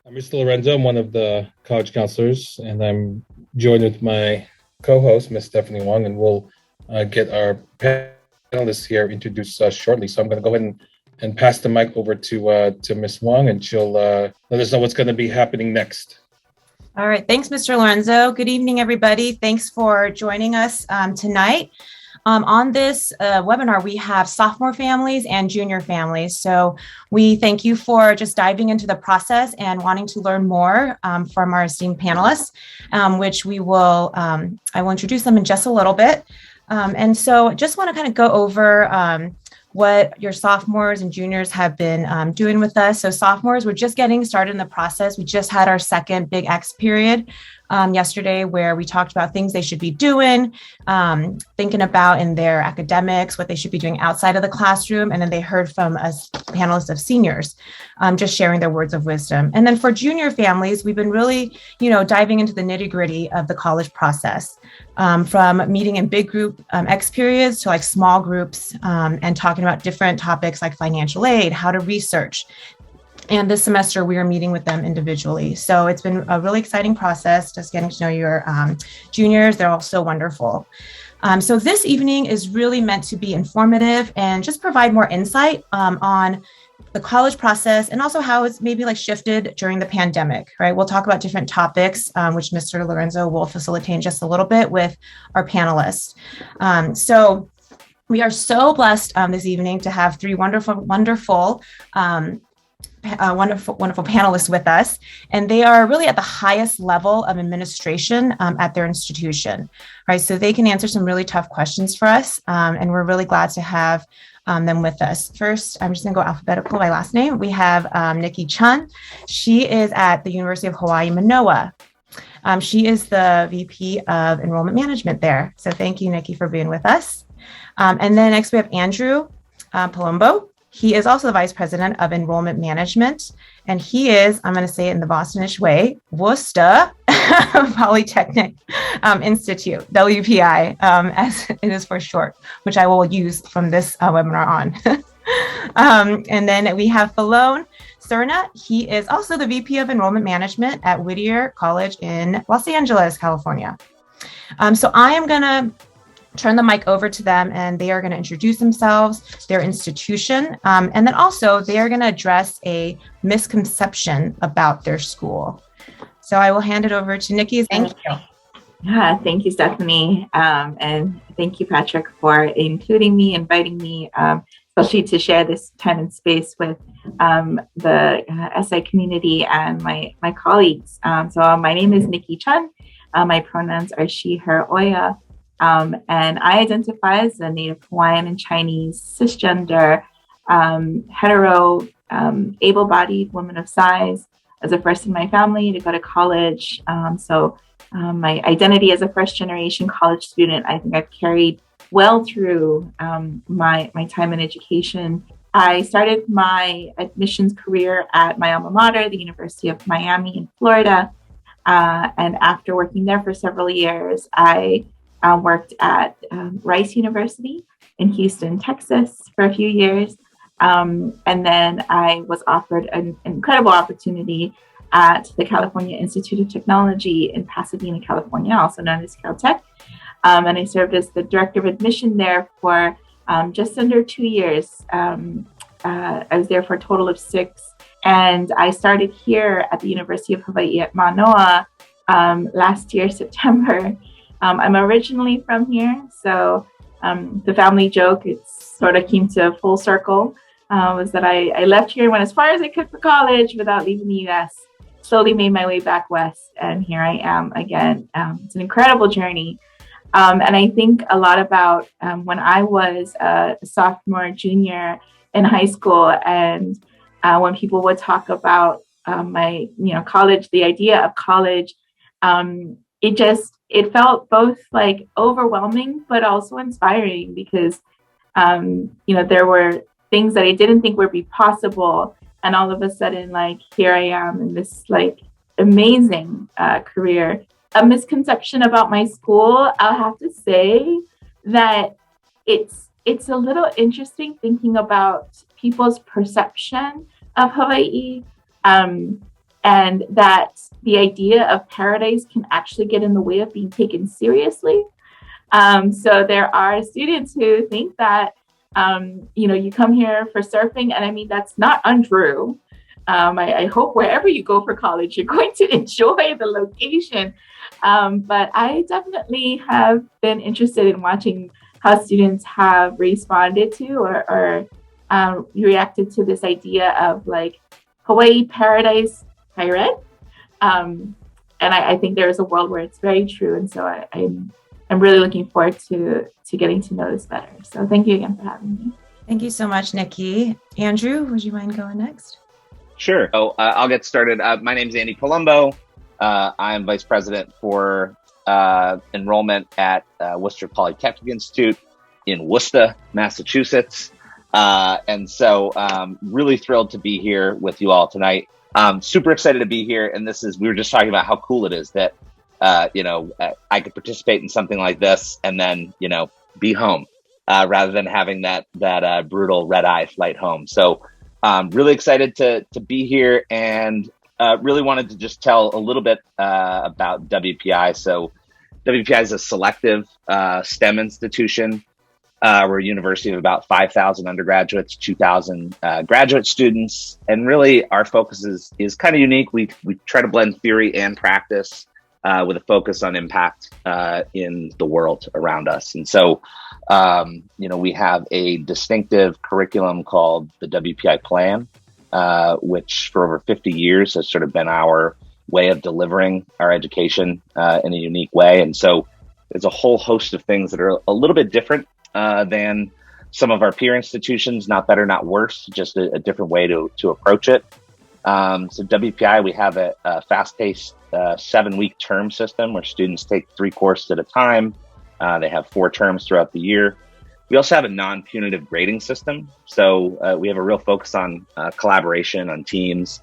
I'm Mr. Lorenzo. I'm one of the college counselors, and I'm joined with my co-host, Miss Stephanie Wong, and we'll get our panelists here introduced shortly. So I'm going to go ahead and pass the mic over to Miss Wong, and she'll let us know what's going to be happening next. All right. Thanks, Mr. Lorenzo. Good evening, everybody. Thanks for joining us tonight. On this webinar, we have sophomore families and junior families. So we thank you for just diving into the process and wanting to learn more from our esteemed panelists, which I will introduce them in just a little bit. And so just want to kind of go over what your sophomores and juniors have been doing with us. So sophomores, we're just getting started in the process. We just had our second Big X period yesterday, where we talked about things they should be doing, thinking about in their academics, what they should be doing outside of the classroom. And then they heard from us panelists of seniors, just sharing their words of wisdom. And then for junior families, we've been really, diving into the nitty gritty of the college process, from meeting in big group X periods to like small groups, and talking about different topics like financial aid, how to research. And this semester, we are meeting with them individually. So it's been a really exciting process, just getting to know your juniors. They're all so wonderful. So this evening is really meant to be informative and just provide more insight on the college process and also how it's maybe like shifted during the pandemic, right? We'll talk about different topics, which Mr. Lorenzo will facilitate in just a little bit with our panelists. So we are so blessed this evening to have three wonderful panelists with us, and they are really at the highest level of administration at their institution, right? So they can answer some really tough questions for us, and we're really glad to have them with us. First, I'm just going to go alphabetical by last name. We have Nikki Chun. She is at the University of Hawaii, Manoa. She is the VP of Enrollment Management there. So thank you, Nikki, for being with us. And then next we have Andrew Palumbo. He is also the Vice President of Enrollment Management, and he is, I'm going to say it in the Bostonish way, Worcester Polytechnic Institute, WPI, as it is for short, which I will use from this webinar on. And then we have Falone Serna. He is also the VP of Enrollment Management at Whittier College in Los Angeles, California. So I am going to turn the mic over to them, and they are going to introduce themselves, their institution, and then also they are going to address a misconception about their school. So I will hand it over to Nikki. Thank you. Yeah, thank you, Stephanie. And thank you, Patrick, for inviting me, especially to share this time and space with the SI community and my colleagues. So my name is Nikki Chun. My pronouns are she, her, oya. And I identify as a Native Hawaiian and Chinese cisgender, hetero, able-bodied woman of size, as a first in my family to go to college. So my identity as a first-generation college student, I think I've carried well through my time in education. I started my admissions career at my alma mater, the University of Miami in Florida. And after working there for several years, I worked at Rice University in Houston, Texas for a few years. And then I was offered an incredible opportunity at the California Institute of Technology in Pasadena, California, also known as Caltech. And I served as the director of admission there for just under 2 years. I was there for a total of 6. And I started here at the University of Hawaii at Manoa last year, September. I'm originally from here, so the family joke, it sort of came to full circle, was that I left here and went as far as I could for college without leaving the U.S., slowly made my way back west, and here I am again. It's an incredible journey, and I think a lot about when I was a sophomore, junior in high school, and when people would talk about my college, the idea of college, it felt both like overwhelming, but also inspiring because, there were things that I didn't think would be possible. And all of a sudden, like, here I am in this like amazing career. A misconception about my school, I'll have to say that it's a little interesting thinking about people's perception of Hawaii. And and that the idea of paradise can actually get in the way of being taken seriously. So there are students who think that, you come here for surfing, and I mean, that's not untrue. I hope wherever you go for college, you're going to enjoy the location. But I definitely have been interested in watching how students have responded to or reacted to this idea of like Hawaii paradise higher ed. And I think there is a world where it's very true. And so I'm really looking forward to getting to know this better. So thank you again for having me. Thank you so much, Nikki. Andrew, would you mind going next? Sure. I'll get started. My name is Andy Palumbo. I'm Vice President for enrollment at Worcester Polytechnic Institute in Worcester, Massachusetts. And so really thrilled to be here with you all tonight. Super excited to be here. And we were just talking about how cool it is that, I could participate in something like this and then, be home rather than having that brutal red eye flight home. So really excited to be here and really wanted to just tell a little bit about WPI. So WPI is a selective STEM institution. We're a university of about 5,000 undergraduates, 2,000 graduate students. And really our focus is kind of unique. We try to blend theory and practice with a focus on impact in the world around us. And so, we have a distinctive curriculum called the WPI Plan, which for over 50 years has sort of been our way of delivering our education in a unique way. And so there's a whole host of things that are a little bit different than some of our peer institutions, not better, not worse, just a different way to approach it. So WPI, we have a fast-paced 7-week term system where students take 3 courses at a time. They have 4 terms throughout the year. We also have a non-punitive grading system. So we have a real focus on collaboration, on teams,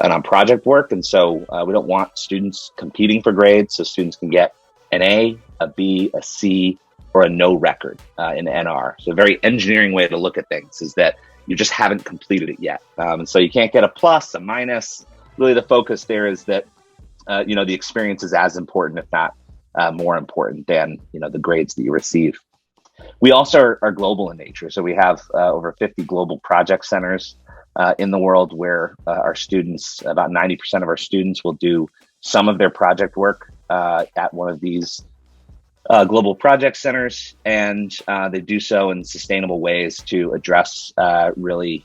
and on project work. And so we don't want students competing for grades. So students can get an A, a B, a C, or a no record in NR. So a very engineering way to look at things is that you just haven't completed it yet. And so you can't get a plus, a minus. Really the focus there is that, the experience is as important, if not more important than, the grades that you receive. We also are global in nature. So we have over 50 global project centers in the world where our students, about 90% of our students will do some of their project work at one of these global project centers, and they do so in sustainable ways to address really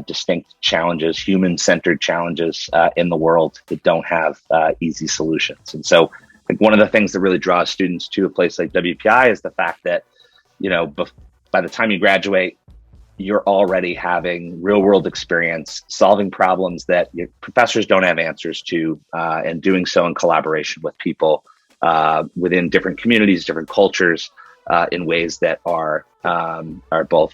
distinct challenges, human-centered challenges in the world that don't have easy solutions. And so I think one of the things that really draws students to a place like WPI is the fact that, by the time you graduate, you're already having real-world experience, solving problems that your professors don't have answers to, and doing so in collaboration with people within different communities, different cultures, in ways that are both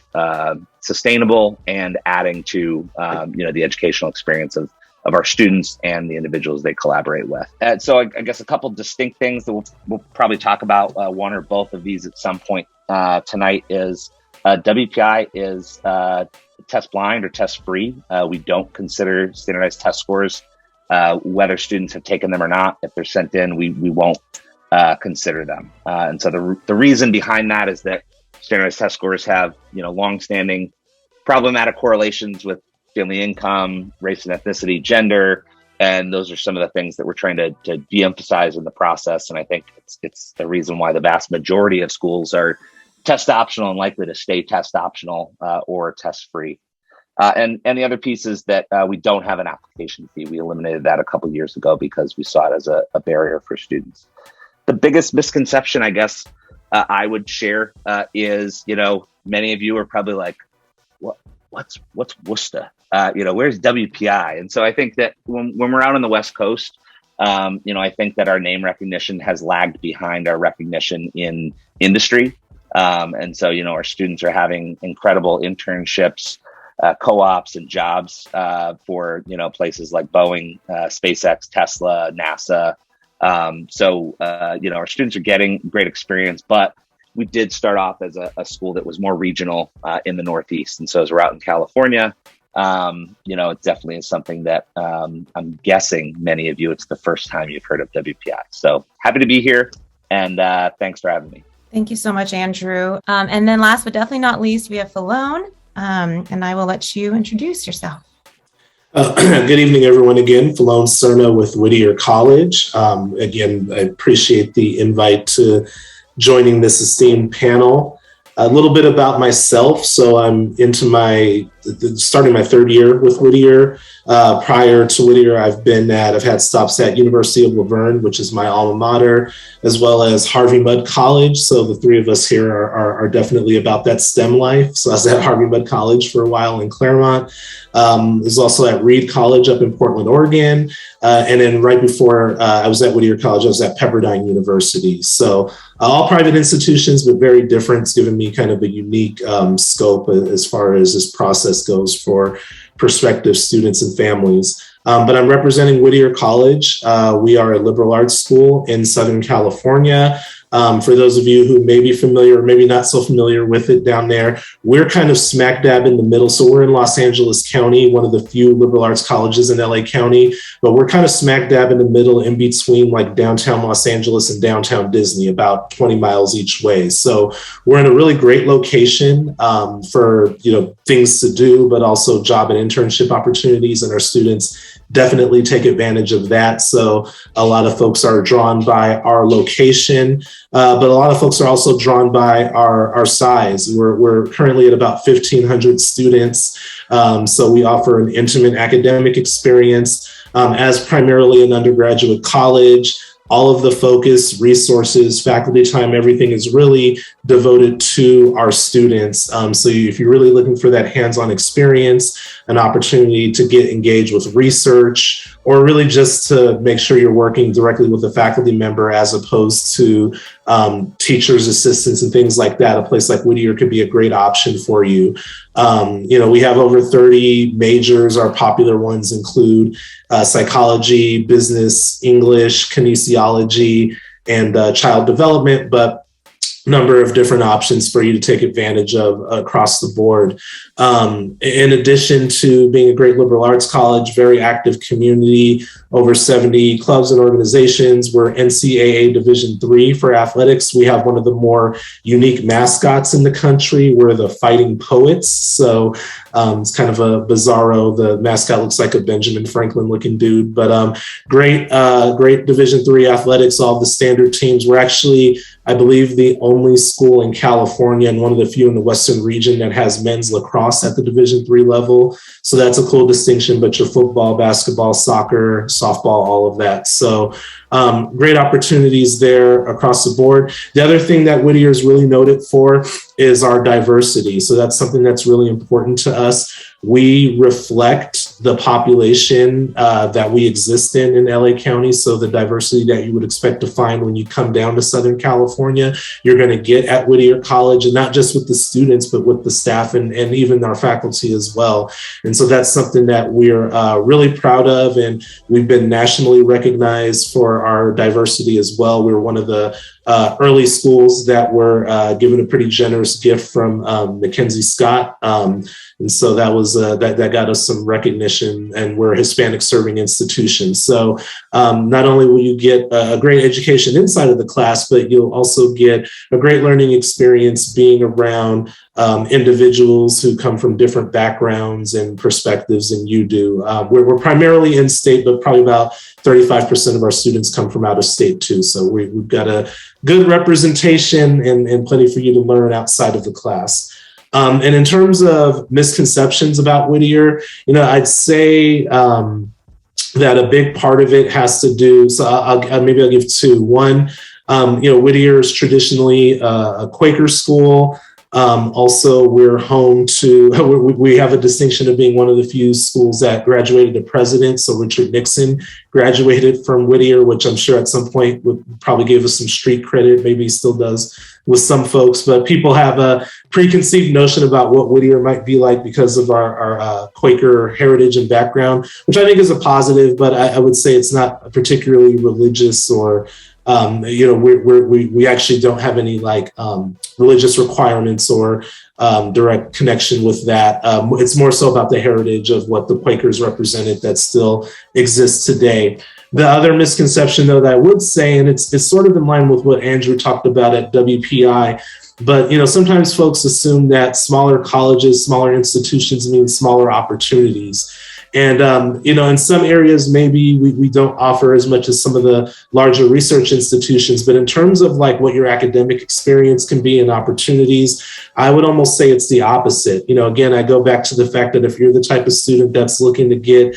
sustainable and adding to the educational experience of our students and the individuals they collaborate with. And so I guess a couple distinct things that we'll probably talk about, one or both of these at some point tonight is WPI is test blind or test free. We don't consider standardized test scores whether students have taken them or not. If they're sent in, we won't consider them. And so the reason behind that is that standardized test scores have, longstanding problematic correlations with family income, race and ethnicity, gender. And those are some of the things that we're trying to de-emphasize in the process. And I think it's the reason why the vast majority of schools are test optional and likely to stay test optional or test free. And the other piece is that we don't have an application fee. We eliminated that a couple of years ago because we saw it as a barrier for students. The biggest misconception, I guess, I would share is, many of you are probably like, what's Worcester? Where's WPI? And so I think that when we're out on the West Coast, I think that our name recognition has lagged behind our recognition in industry. And so, our students are having incredible internships, co-ops and jobs for, places like Boeing, SpaceX, Tesla, NASA. Our students are getting great experience, but we did start off as a school that was more regional in the Northeast. And so as we're out in California, it definitely is something that I'm guessing many of you, it's the first time you've heard of WPI. So happy to be here, and thanks for having me. Thank you so much, Andrew. And then last but definitely not least, we have Falone, and I will let you introduce yourself. Good evening, everyone. Again, Falone Cerna with Whittier College. Again, I appreciate the invite to joining this esteemed panel. A little bit about myself. So I'm starting my third year with Whittier. Prior to Whittier, I've had stops at University of Laverne, which is my alma mater, as well as Harvey Mudd College. So the three of us here are definitely about that STEM life. So I was at Harvey Mudd College for a while in Claremont. I was also at Reed College up in Portland, Oregon. And then right before I was at Whittier College, I was at Pepperdine University. So all private institutions, but very different. It's given me kind of a unique scope as far as this process goes for prospective students and families. But I'm representing Whittier College. We are a liberal arts school in Southern California. For those of you who may be familiar or maybe not so familiar with it down there, we're kind of smack dab in the middle. So we're in Los Angeles County, one of the few liberal arts colleges in LA County, but we're kind of smack dab in the middle in between like downtown Los Angeles and downtown Disney, about 20 miles each way. So we're in a really great location for things to do, but also job and internship opportunities, and our students definitely take advantage of that. So a lot of folks are drawn by our location, but a lot of folks are also drawn by our size. We're currently at about 1,500 students. So we offer an intimate academic experience as primarily an undergraduate college. All of the focus, resources, faculty time, everything is really devoted to our students. So if you're really looking for that hands-on experience, an opportunity to get engaged with research, or really just to make sure you're working directly with a faculty member as opposed to teachers, assistants, and things like that, a place like Whittier could be a great option for you. We have over 30 majors. Our popular ones include psychology, business, English, kinesiology, and child development, but number of different options for you to take advantage of across the board. In addition to being a great liberal arts college, very active community, over 70 clubs and organizations. We're NCAA Division III for athletics. We have one of the more unique mascots in the country. We're the Fighting Poets. So it's kind of a bizarro. The mascot looks like a Benjamin Franklin looking dude, but great Division III athletics, all the standard teams. We're actually, I believe, the only school in California and one of the few in the Western region that has men's lacrosse at the Division III level. So that's a cool distinction, but your football, basketball, soccer, softball, all of that. So great opportunities there across the board. The other thing that Whittier is really noted for is our diversity. So that's something that's really important to us. We reflect the population that we exist in LA County. So the diversity that you would expect to find when you come down to Southern California, you're going to get at Whittier College, and not just with the students, but with the staff and even our faculty as well. And so that's something that we're really proud of. And we've been nationally recognized for our diversity as well. We're one of the early schools that were given a pretty generous gift from Mackenzie Scott. And so that was that got us some recognition, and we're a Hispanic serving institution. So not only will you get a great education inside of the class, but you'll also get a great learning experience being around individuals who come from different backgrounds and perspectives than you do. We're primarily in state, but probably about 35% of our students come from out of state too. So we've got a good representation and plenty for you to learn outside of the class. And in terms of misconceptions about Whittier, I'd say that a big part of it has to do, so I'll give two. One, Whittier is traditionally a Quaker school. Also, we're home to, we have a distinction of being one of the few schools that graduated a president. So Richard Nixon graduated from Whittier, which I'm sure at some point would probably give us some street credit. Maybe he still does with some folks, but people have a preconceived notion about what Whittier might be like because of our Quaker heritage and background, which I think is a positive, but I would say it's not particularly religious or we actually don't have any religious requirements or direct connection with that. It's more so about the heritage of what the Quakers represented that still exists today. The other misconception, though, that I would say, and it's sort of in line with what Andrew talked about at WPI, but sometimes folks assume that smaller colleges, smaller institutions mean smaller opportunities. And, in some areas, maybe we don't offer as much as some of the larger research institutions. But in terms of like what your academic experience can be and opportunities, I would almost say it's the opposite. Again, I go back to the fact that if you're the type of student that's looking to get,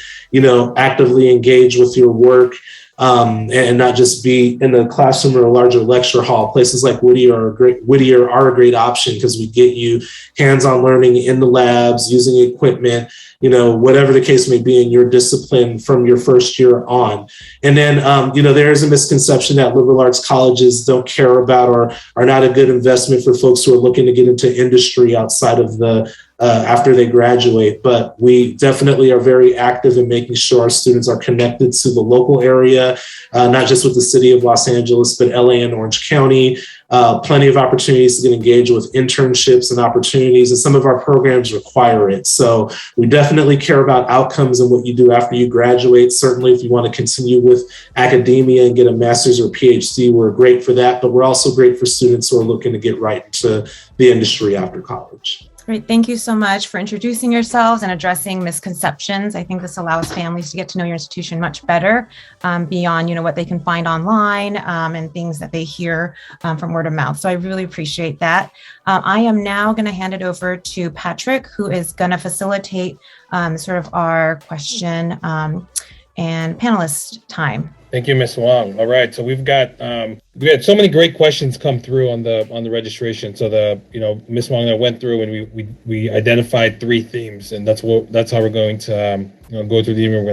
actively engaged with your work, and not just be in the classroom or a larger lecture hall, places like Whittier are a great option because we get you hands-on learning in the labs, using equipment, whatever the case may be in your discipline from your first year on. And then, there is a misconception that liberal arts colleges don't care about or are not a good investment for folks who are looking to get into industry outside of after they graduate. But we definitely are very active in making sure our students are connected to the local area, not just with the city of Los Angeles, but LA and Orange County. Plenty of opportunities to get engaged with internships and opportunities, and some of our programs require it. So we definitely care about outcomes and what you do after you graduate. Certainly, if you want to continue with academia and get a master's or PhD, we're great for that, but we're also great for students who are looking to get right into the industry after college. Great. Thank you so much for introducing yourselves and addressing misconceptions. I think this allows families to get to know your institution much better beyond, what they can find online and things that they hear from word of mouth. So I really appreciate that. I am now going to hand it over to Patrick, who is going to facilitate sort of our question and panelist time. Thank you, Ms. Wong. All right, so we had so many great questions come through on the registration. So Ms. Wong and I went through and we identified 3 themes, and that's how we're going to go through the evening.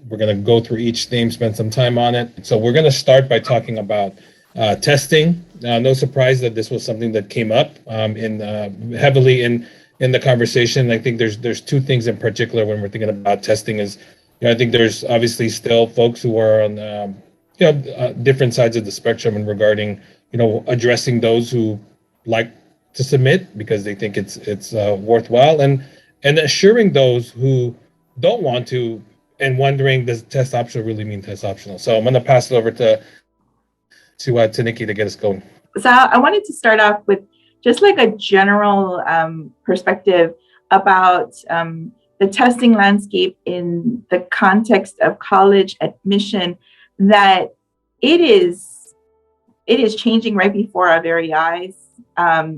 We're gonna go through each theme, spend some time on it. So we're gonna start by talking about testing. No surprise that this was something that came up heavily in the conversation. I think there's 2 things in particular when we're thinking about testing is. I think there's obviously still folks who are on, different sides of the spectrum and regarding, addressing those who like to submit because they think it's worthwhile, and assuring those who don't want to and wondering, does test optional really mean test optional? So I'm going to pass it over to Nikki to get us going. So I wanted to start off with just like a general perspective about the testing landscape in the context of college admission, that it is changing right before our very eyes.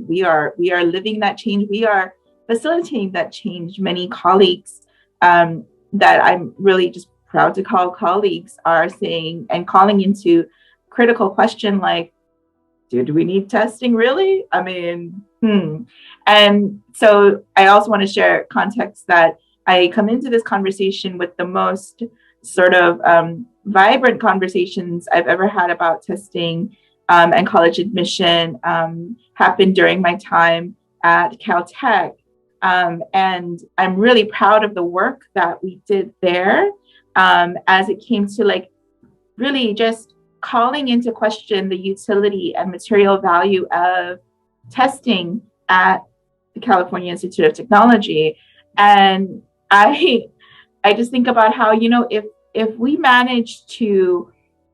We are living that change. We are facilitating that change. Many colleagues that I'm really just proud to call colleagues are saying and calling into critical question like, do we need testing really? I mean, And so I also want to share context that I come into this conversation with the most sort of vibrant conversations I've ever had about testing and college admission happened during my time at Caltech. And I'm really proud of the work that we did there as it came to like really just calling into question the utility and material value of testing at the California Institute of Technology. And I just think about how, if we manage to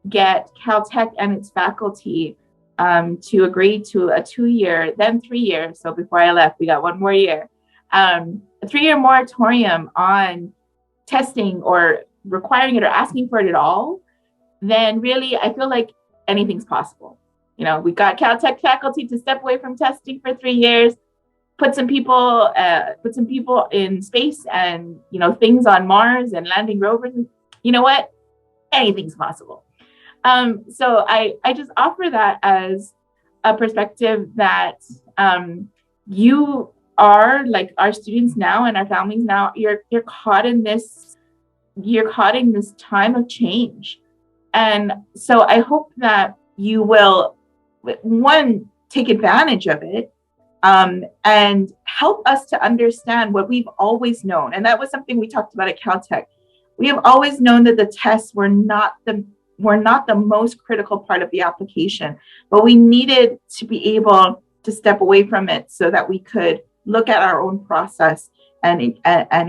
get Caltech and its faculty to agree to a 2-year, then 3 years. So before I left, we got 1 more year, a 3-year moratorium on testing or requiring it or asking for it at all, then really, I feel like anything's possible. We got Caltech faculty to step away from testing for 3 years, put some people in space and, things on Mars and landing rovers. And you know what? Anything's possible. So I just offer that as a perspective that you are like our students now and our families now, you're caught in this time of change. And so I hope that you will, one, take advantage of it and help us to understand what we've always known. And that was something we talked about at Caltech. We have always known that the tests were not the most critical part of the application, but we needed to be able to step away from it so that we could look at our own process and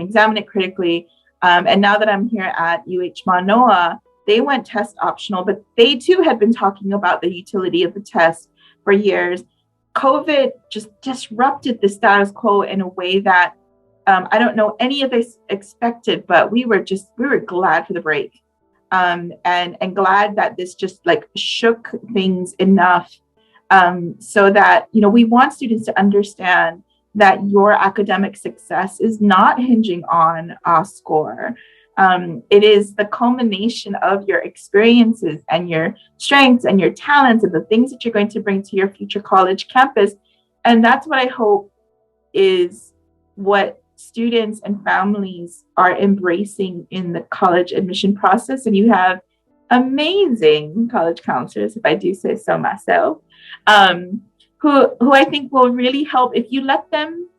examine it critically. And now that I'm here at Manoa, they went test optional, but they too had been talking about the utility of the test for years. COVID just disrupted the status quo in a way that I don't know any of us expected, but we were glad for the break. And glad that this just like shook things enough so that, we want students to understand that your academic success is not hinging on a score. It is the culmination of your experiences and your strengths and your talents and the things that you're going to bring to your future college campus. And that's what I hope is what students and families are embracing in the college admission process. And you have amazing college counselors, if I do say so myself, who I think will really help if you let them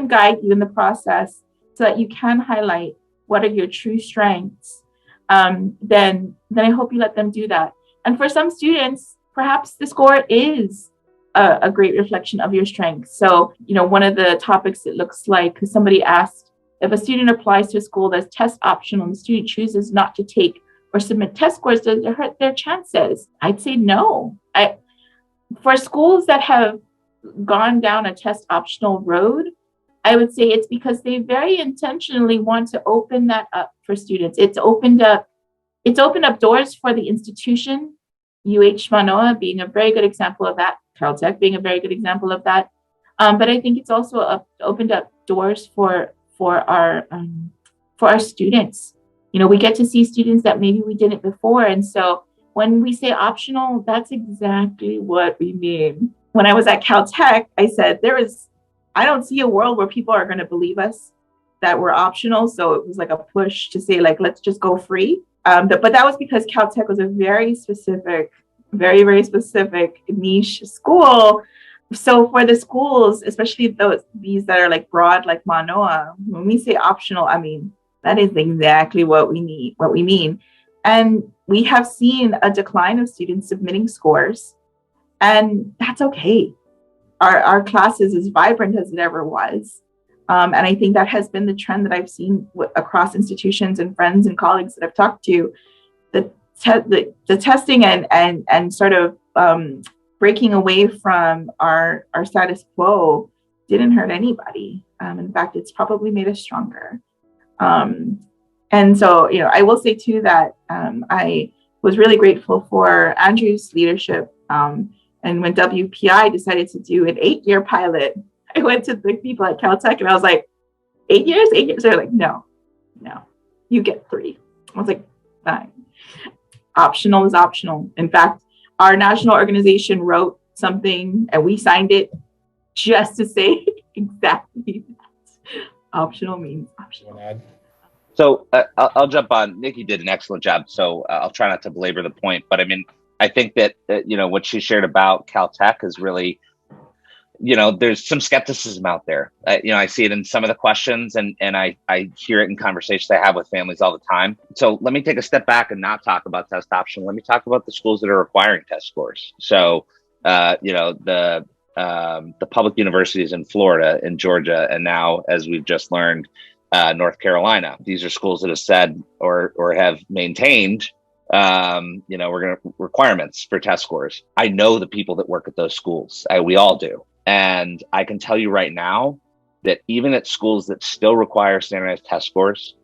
guide you in the process so that you can highlight what are your true strengths. Then I hope you let them do that. And for some students, perhaps the score is a great reflection of your strengths. So, one of the topics it looks like, because somebody asked, if a student applies to a school that's test optional and the student chooses not to take or submit test scores, does it hurt their chances? I'd say no. For schools that have gone down a test optional road, I would say it's because they very intentionally want to open that up for students. It's opened up doors for the institution, Manoa being a very good example of that, Caltech being a very good example of that. But I think it's also opened up doors for our students. We get to see students that maybe we didn't before. And so when we say optional, that's exactly what we mean. When I was at Caltech, I said, I don't see a world where people are going to believe us that we're optional. So it was like a push to say, like, let's just go free. But that was because Caltech was a very specific, very, very specific niche school. So for the schools, especially these that are like broad, like Manoa, when we say optional, I mean, that is exactly what we mean. And we have seen a decline of students submitting scores, and that's okay. Our class is as vibrant as it ever was. And I think that has been the trend that I've seen across institutions and friends and colleagues that I've talked to. The testing and sort of breaking away from our status quo didn't hurt anybody. In fact, it's probably made us stronger. And so, I will say too that I was really grateful for Andrew's leadership. And when WPI decided to do an 8-year pilot, I went to the people at Caltech and I was like, 8 years? 8 years? They're like, no, you get 3. I was like, fine. Optional is optional. In fact, our national organization wrote something and we signed it just to say exactly that. Optional means optional. So I'll jump on. Nikki did an excellent job, so I'll try not to belabor the point. But I mean, I think that what she shared about Caltech is really, there's some skepticism out there. I see it in some of the questions, and I hear it in conversations I have with families all the time. So let me take a step back and not talk about test option. Let me talk about the schools that are requiring test scores. So the public universities in Florida, in Georgia, and now, as we've just learned, North Carolina. These are schools that have said or have maintained, we're going to requirements for test scores. I know the people that work at those schools. We all do. And I can tell you right now that even at schools that still require standardized test scores,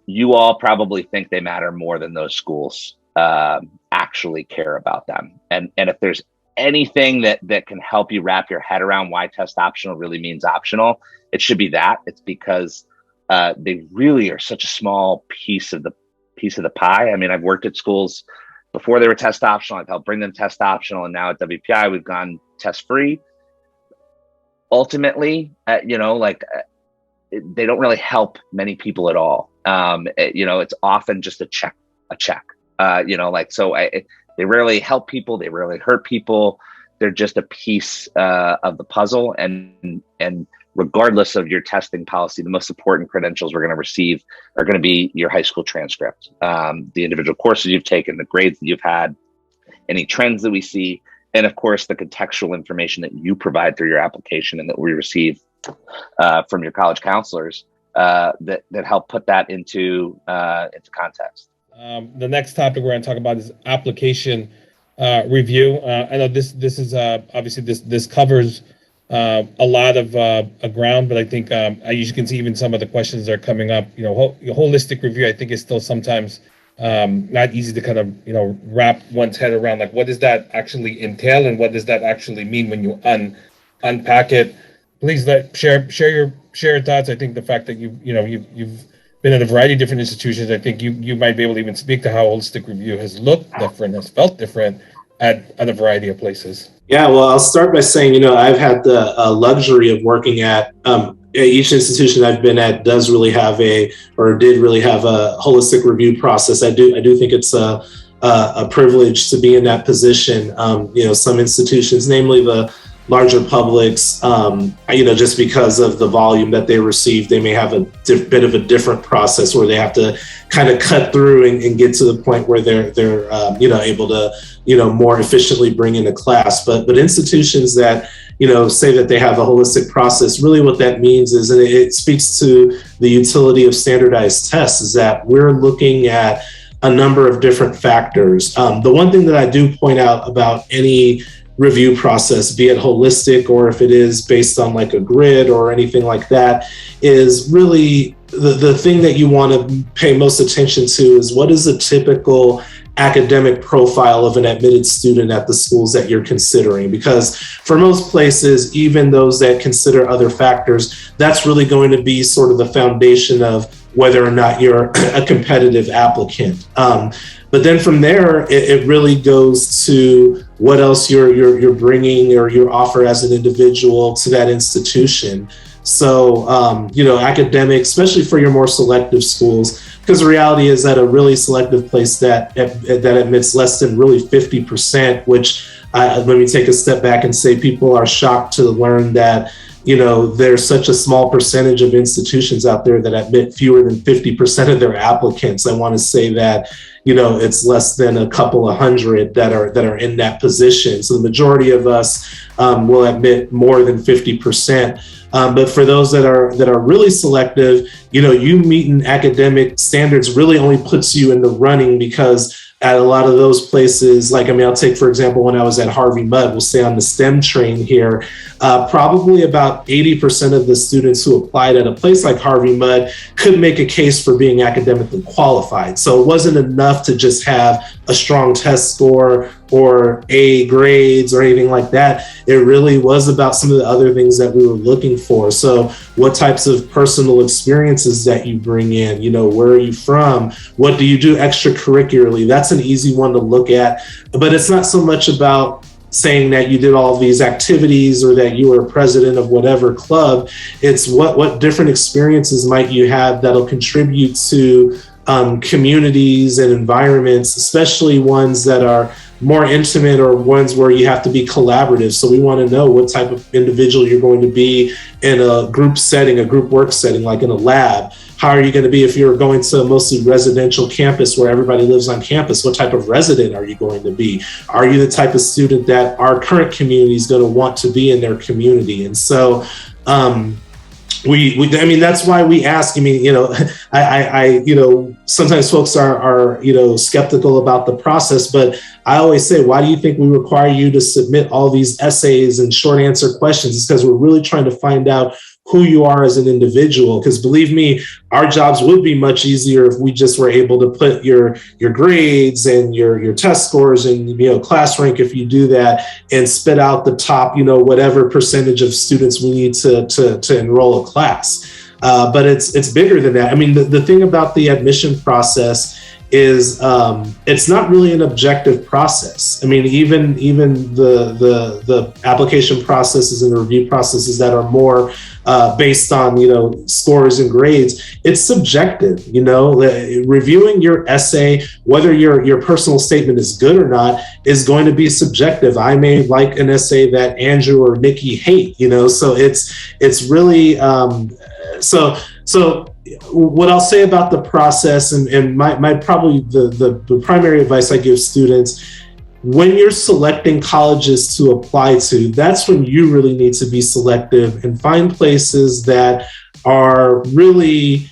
you all probably think they matter more than those schools actually care about them. And if there's anything that can help you wrap your head around why test optional really means optional, it should be that. It's because they really are such a small piece of the pie. I mean, I've worked at schools before they were test optional. I've helped bring them test optional, and now at WPI we've gone test free. Ultimately, they don't really help many people at all. It's often just a check. They rarely help people. They rarely hurt people. They're just a piece of the puzzle. And regardless of your testing policy, the most important credentials we're going to receive are going to be your high school transcript, the individual courses you've taken, the grades that you've had, any trends that we see. and of course the contextual information that you provide through your application and that we receive from your college counselors that help put that into context. The next topic we're going to talk about is application review. I know this is obviously this covers a lot of ground, but I think as you can see, even some of the questions that are coming up, holistic review, I think is still sometimes not easy to kind of, wrap one's head around, like, what does that actually entail and what does that actually mean when you unpack it? Please share your thoughts. I think the fact that you've been at a variety of different institutions, I think you might be able to even speak to how holistic review has looked different, has felt different at a variety of places. Yeah, well, I'll start by saying, I've had the luxury of working at each institution I've been at did really have a holistic review process. I do think it's a privilege to be in that position. Some institutions, namely the larger publics, just because of the volume that they receive, they may have a bit of a different process where they have to kind of cut through and get to the point where they're able to more efficiently bring in a class. But institutions that say that they have a holistic process, really what that means is, and it speaks to the utility of standardized tests, is that we're looking at a number of different factors. The one thing that I do point out about any review process, be it holistic or if it is based on like a grid or anything like that, is really the thing that you want to pay most attention to is what is a typical academic profile of an admitted student at the schools that you're considering. Because for most places, even those that consider other factors, that's really going to be sort of the foundation of whether or not you're a competitive applicant. But then from there, it really goes to what else you're bringing or your offer as an individual to that institution. So, academics, especially for your more selective schools, because the reality is that a really selective place that admits less than really 50%, which let me take a step back and say people are shocked to learn that there's such a small percentage of institutions out there that admit fewer than 50% of their applicants. I want to say that, it's less than a couple of hundred that are in that position. So the majority of us will admit more than 50%. But for those that are really selective, you meeting academic standards really only puts you in the running, because at a lot of those places, I'll take, for example, when I was at Harvey Mudd, we'll stay on the STEM train here, probably about 80% of the students who applied at a place like Harvey Mudd could make a case for being academically qualified. So it wasn't enough to just have a strong test score or A grades or anything like that. It really was about some of the other things that we were looking for. So what types of personal experiences that you bring in, where are you from? What do you do extracurricularly? That's an easy one to look at, but it's not so much about saying that you did all these activities or that you were president of whatever club. It's what different experiences might you have that'll contribute to communities and environments, especially ones that are more intimate or ones where you have to be collaborative. So we want to know what type of individual you're going to be in a group setting, a group work setting, like in a lab. How are you going to be if you're going to a mostly residential campus where everybody lives on campus? What type of resident are you going to be? Are you the type of student that our current community is going to want to be in their community? And so that's why we ask. Sometimes folks are skeptical about the process, but I always say, why do you think we require you to submit all these essays and short answer questions? It's because we're really trying to find out who you are as an individual. Because believe me, our jobs would be much easier if we just were able to put your grades and your test scores and class rank, if you do that, and spit out the top whatever percentage of students we need to enroll a class. But it's bigger than that. I mean, the thing about the admission process is it's not really an objective process. I mean, even the application processes and the review processes that are more based on scores and grades, it's subjective. Reviewing your essay, whether your personal statement is good or not, is going to be subjective. I may like an essay that Andrew or Nikki hate. So it's really so what I'll say about the process and my probably the primary advice I give students when you're selecting colleges to apply to, that's when you really need to be selective and find places that are really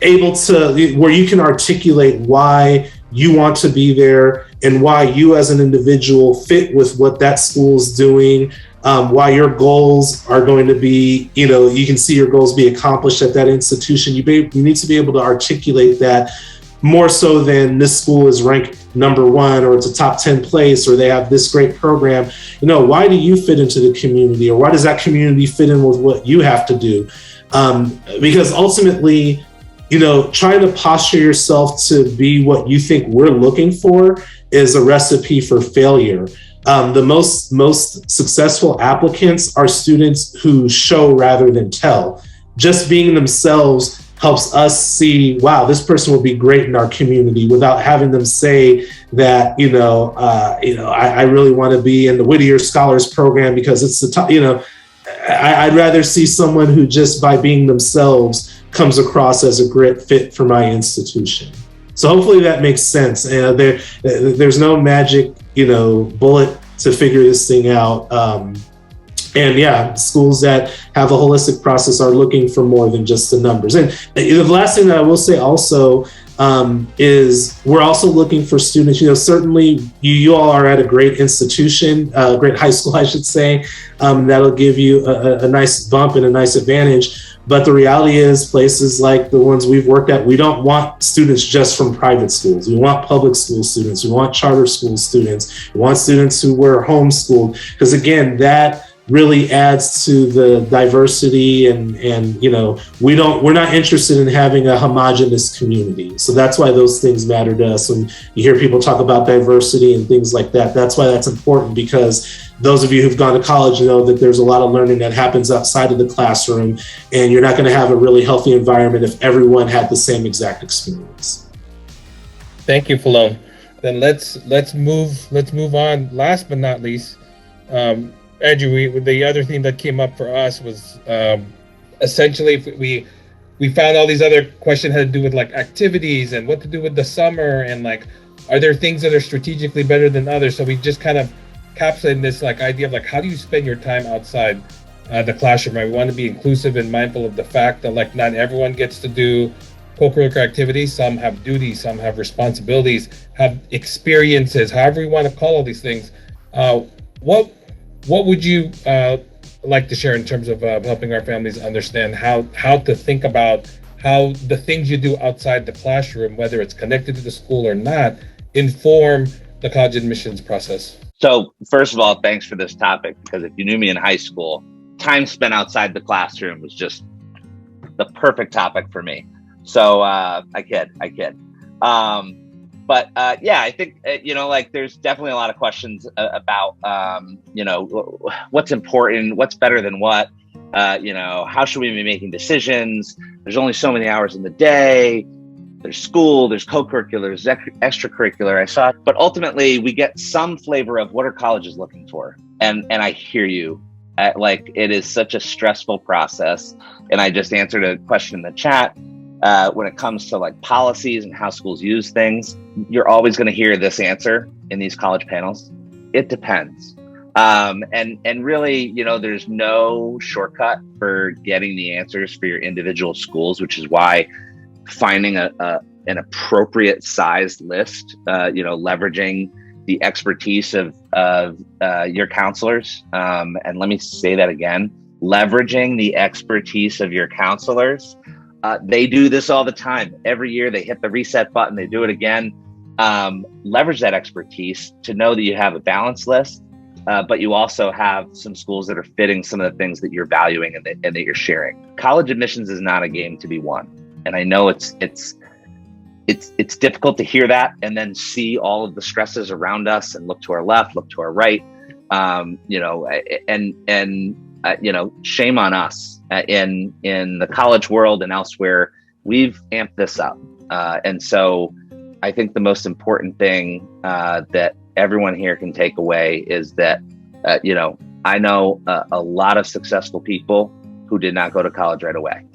able to, where you can articulate why you want to be there and why you as an individual fit with what that school's doing, why your goals are going to be, you can see your goals be accomplished at that institution. You need to be able to articulate that more so than this school is ranked number one, or it's a top 10 place, or they have this great program. Why do you fit into the community, or why does that community fit in with what you have to do? Because ultimately, trying to posture yourself to be what you think we're looking for is a recipe for failure. The most successful applicants are students who show rather than tell. Just being themselves helps us see, wow, this person will be great in our community, without having them say that, I really want to be in the Whittier Scholars Program because it's the top, I'd rather see someone who just by being themselves comes across as a great fit for my institution. So hopefully that makes sense. There's no magic, bullet to figure this thing out. And yeah, schools that have a holistic process are looking for more than just the numbers. And the last thing that I will say also is we're also looking for students. Certainly you all are at a great institution, great high school, I should say. That'll give you a nice bump and a nice advantage. But the reality is, places like the ones we've worked at, we don't want students just from private schools. We want public school students. We want charter school students. We want students who were homeschooled. Because again, that really adds to the diversity, and we're not interested in having a homogenous community. So that's why those things matter to us. When you hear people talk about diversity and things like that, that's why that's important, because those of you who've gone to college know that there's a lot of learning that happens outside of the classroom, and you're not going to have a really healthy environment if everyone had the same exact experience. Thank you, Falone. Then let's move on. Last but not least, Andrew, the other thing that came up for us was essentially we found all these other questions had to do with like activities and what to do with the summer, and like, are there things that are strategically better than others? So we just kind of capsulated this like idea of like, how do you spend your time outside the classroom? Right? We want to be inclusive and mindful of the fact that like not everyone gets to do co-curricular activities. Some have duties, some have responsibilities, have experiences, however you want to call all these things. What would you like to share in terms of helping our families understand how to think about how the things you do outside the classroom, whether it's connected to the school or not, inform the college admissions process? So first of all, thanks for this topic, because if you knew me in high school, time spent outside the classroom was just the perfect topic for me. So I kid. But I think, there's definitely a lot of questions about, what's important, what's better than what, how should we be making decisions? There's only so many hours in the day. There's school, there's co-curricular, there's extracurricular. But ultimately, we get some flavor of what are colleges looking for. And I hear you. It is such a stressful process. And I just answered a question in the chat. When it comes to like policies and how schools use things, you're always going to hear this answer in these college panels. It depends. And really, there's no shortcut for getting the answers for your individual schools, which is why finding an appropriate sized list, leveraging the expertise of your counselors. And let me say that again, leveraging the expertise of your counselors. They do this all the time. Every year they hit the reset button, they do it again. Leverage that expertise to know that you have a balanced list, but you also have some schools that are fitting some of the things that you're valuing and that you're sharing. College admissions is not a game to be won. And I know it's difficult to hear that and then see all of the stresses around us and look to our left, look to our right, shame on us. In the college world and elsewhere, we've amped this up. And so I think the most important thing that everyone here can take away is that, I know a lot of successful people who did not go to college right away,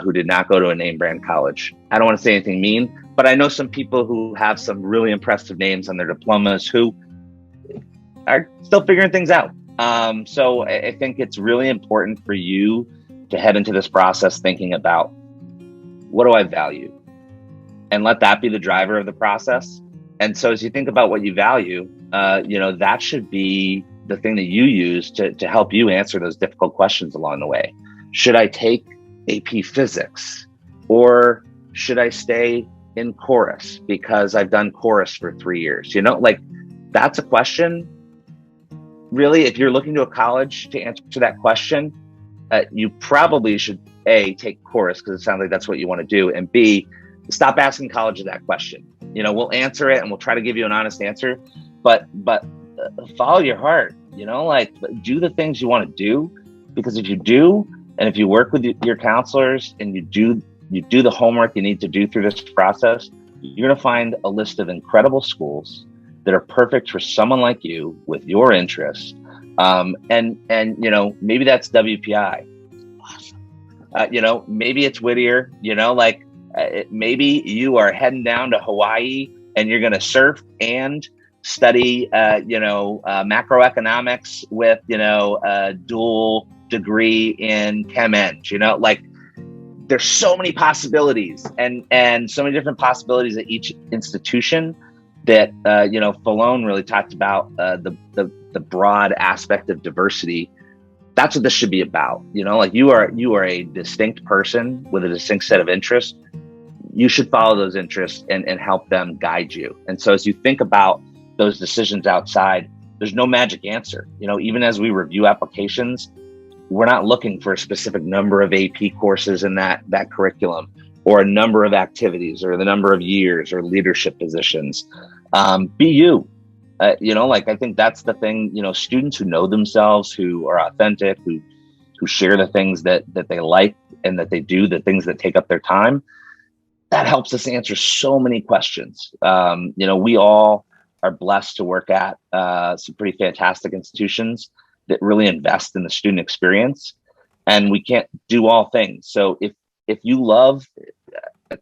who did not go to a name brand college. I don't want to say anything mean, But I know some people who have some really impressive names on their diplomas who are still figuring things out. So I think it's really important for you to head into this process thinking about, what do I value? And let that be the driver of the process. And so as you think about what you value, that should be the thing that you use to help you answer those difficult questions along the way. Should I take AP Physics, or should I stay in chorus because I've done chorus for 3 years? That's a question. Really, if you're looking to a college to answer that question, you probably should A, take chorus because it sounds like that's what you want to do, and B, stop asking colleges that question. We'll answer it and we'll try to give you an honest answer, but follow your heart. Do the things you want to do, because if you do, and if you work with your counselors and you do the homework you need to do through this process, you're going to find a list of incredible schools that are perfect for someone like you with your interests. And maybe that's WPI. Awesome. Maybe it's Whittier, maybe you are heading down to Hawaii and you're going to surf and study, macroeconomics with, a dual degree in Chem Eng. There's so many possibilities and so many different possibilities at each institution that, Falone really talked about, the broad aspect of diversity. That's what this should be about. You are a distinct person with a distinct set of interests. You should follow those interests and help them guide you. And so as you think about those decisions outside, there's no magic answer. Even as we review applications, we're not looking for a specific number of AP courses in that curriculum, or a number of activities, or the number of years, or leadership positions. Be you. I think that's the thing. Students who know themselves, who are authentic, who share the things that they like and that they do, the things that take up their time, that helps us answer so many questions. We all are blessed to work at some pretty fantastic institutions that really invest in the student experience, and we can't do all things. So if you love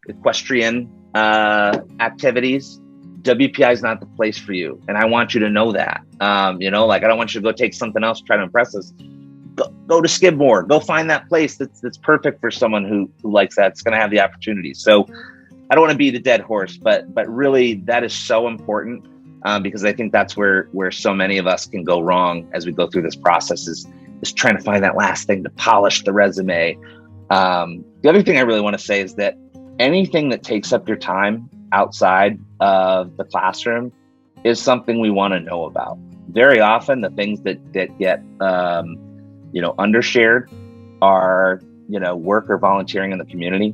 equestrian activities, WPI is not the place for you. And I want you to know that. I don't want you to go take something else, try to impress us. Go to Skidmore, go find that place that's perfect for someone who likes that. It's going to have the opportunity. So I don't want to beat a dead horse, but really that is so important, because I think that's where so many of us can go wrong as we go through this process, is trying to find that last thing to polish the resume. The other thing I really want to say is that anything that takes up your time outside of the classroom is something we want to know about. Very often the things that get undershared are work or volunteering in the community,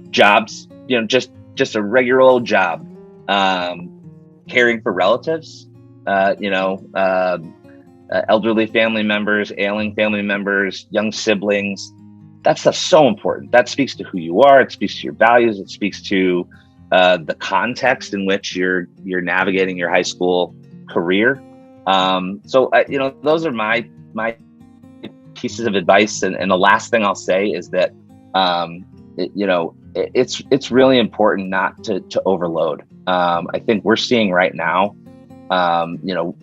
jobs, just a regular old job, caring for relatives, elderly family members, ailing family members, young siblings. That stuff's so important. That speaks to who you are. It speaks to your values. It speaks to the context in which you're navigating your high school career. So those are my pieces of advice. And the last thing I'll say is that it's really important not to overload. I think we're seeing right now,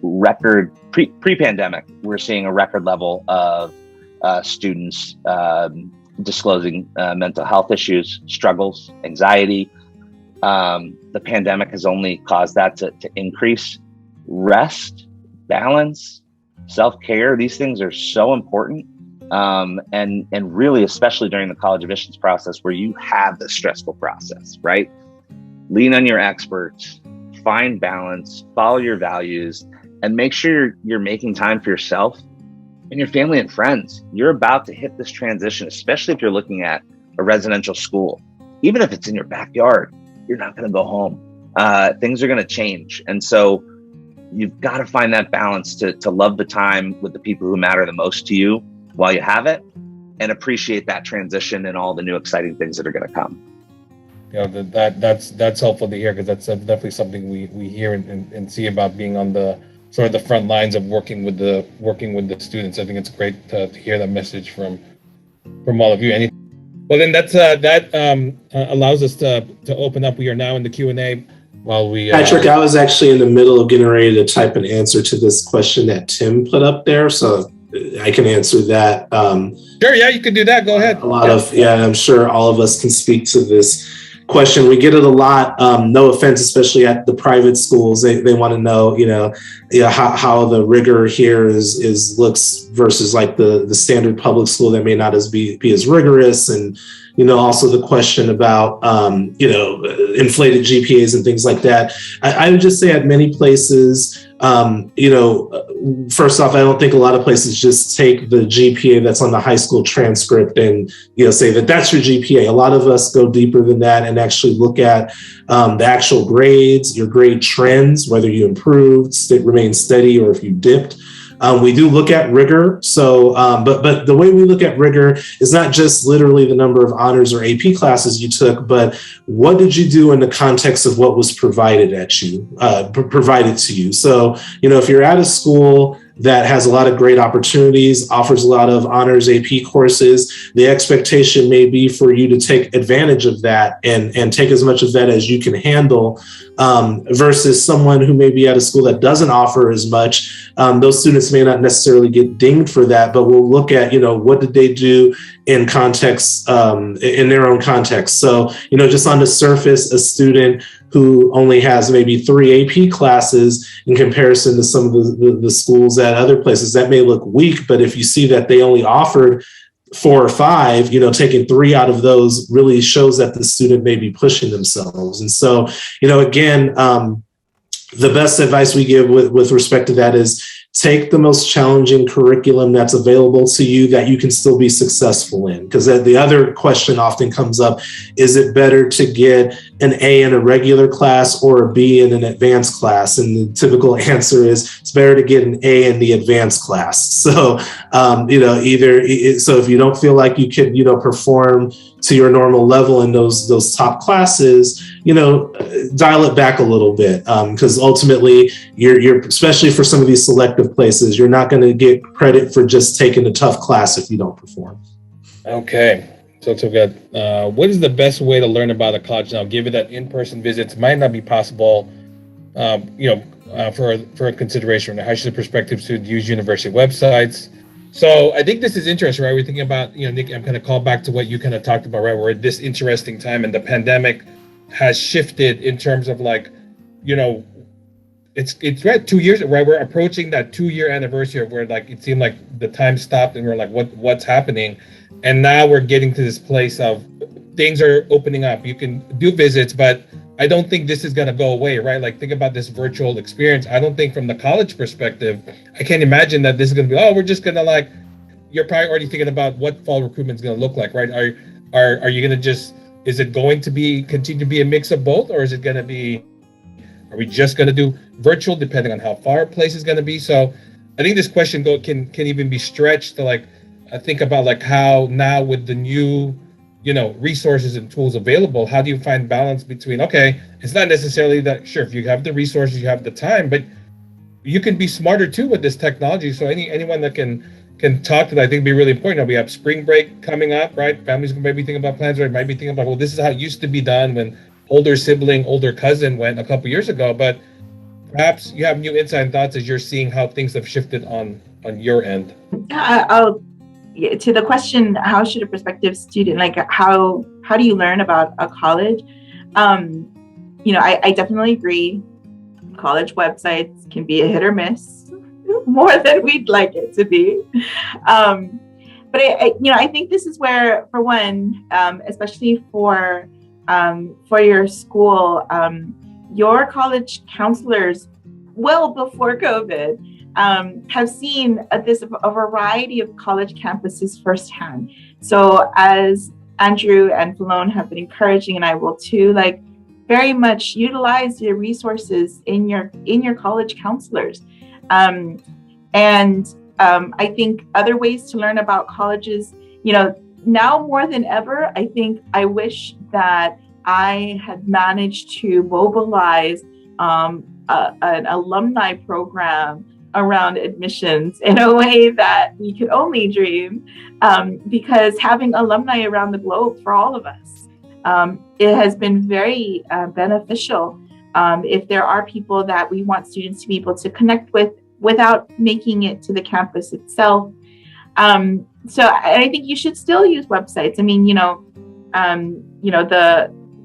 record pre-pandemic, we're seeing a record level of students disclosing mental health issues, struggles, anxiety. The pandemic has only caused that to increase. Rest, balance, self-care, these things are so important. And really, especially during the college admissions process where you have the stressful process, right? Lean on your experts, find balance, follow your values, and make sure you're making time for yourself and your family and friends. You're about to hit this transition, especially if you're looking at a residential school. Even if it's in your backyard, you're not going to go home. Things are going to change. And so you've got to find that balance to love the time with the people who matter the most to you while you have it, and appreciate that transition and all the new exciting things that are going to come. That's helpful to hear, because that's definitely something we hear and see about being on the sort of the front lines of working with the students. I think it's great to hear that message from all of you. Well, then that allows us to open up. We are now in the Q&A while we. Patrick, I was actually in the middle of getting ready to type an answer to this question that Tim put up there, so I can answer that. Sure, yeah, you can do that. Go ahead. I'm sure all of us can speak to this question. We get it a lot. No offense, especially at the private schools. They want to know, how the rigor here is looks versus like the standard public school that may not be as rigorous, and also the question about inflated GPAs and things like that. I would just say at many places, first off, I don't think a lot of places just take the GPA that's on the high school transcript and say that that's your GPA. A lot of us go deeper than that and actually look at the actual grades, your grade trends, whether you improved, remained steady, or if you dipped. We do look at rigor. So, but the way we look at rigor is not just literally the number of honors or AP classes you took, but what did you do in the context of what was provided to you. So, if you're at a school that has a lot of great opportunities, offers a lot of honors AP courses, the expectation may be for you to take advantage of that and take as much of that as you can handle, versus someone who may be at a school that doesn't offer as much. Those students may not necessarily get dinged for that, but we'll look at, what did they do in context, in their own context. So, just on the surface, a student who only has maybe 3 AP classes in comparison to some of the schools at other places, that may look weak, but if you see that they only offered 4 or 5, taking 3 out of those really shows that the student may be pushing themselves. And so, again, the best advice we give with respect to that is take the most challenging curriculum that's available to you that you can still be successful in. Because the other question often comes up, is it better to get an A in a regular class or a B in an advanced class? And the typical answer is it's better to get an A in the advanced class. So, so if you don't feel like you can, perform to your normal level in those top classes, dial it back a little bit, because ultimately you're especially for some of these selective places, you're not going to get credit for just taking a tough class if you don't perform. Okay, so good. What is the best way to learn about a college now, given that in-person visits might not be possible, for a consideration from a high school perspective to use university websites? So I think this is interesting, right? We're thinking about, Nick, I'm going to call back to what you kind of talked about, right? We're at this interesting time and the pandemic has shifted in terms of it's right 2 years, right? We're approaching that 2-year anniversary of where it seemed like the time stopped and we're like, what's happening? And now we're getting to this place of things are opening up. You can do visits, but I don't think this is going to go away, right? Think about this virtual experience. I don't think from the college perspective, I can't imagine that this is going to be, we're just going to you're probably already thinking about what fall recruitment is going to look like, right? Are you going to is it going to continue to be a mix of both, or is it going to be, are we just going to do virtual depending on how far a place is going to be? So I think this question can even be stretched to think about how now with the new, resources and tools available, how do you find balance between, okay, it's not necessarily that, sure, if you have the resources, you have the time, but you can be smarter too with this technology. So anyone that can talk to that, I think, be really important. We have spring break coming up, right? Families might be thinking about plans, or might be thinking about, well, this is how it used to be done when older sibling, older cousin went a couple years ago. But perhaps you have new insight and thoughts as you're seeing how things have shifted on your end. To the question, how should a prospective student, how do you learn about a college? I definitely agree. College websites can be a hit or miss, more than we'd like it to be. But I think this is where, for one, especially for your school, your college counselors, well before COVID, have seen a variety of college campuses firsthand. So as Andrew and Falone have been encouraging, and I will too, very much utilize your resources in your college counselors. I think other ways to learn about colleges, now more than ever, I wish that I had managed to mobilize an alumni program around admissions in a way that we could only dream, because having alumni around the globe for all of us, it has been very beneficial. If there are people that we want students to be able to connect with without making it to the campus itself. So I think you should still use websites. I mean,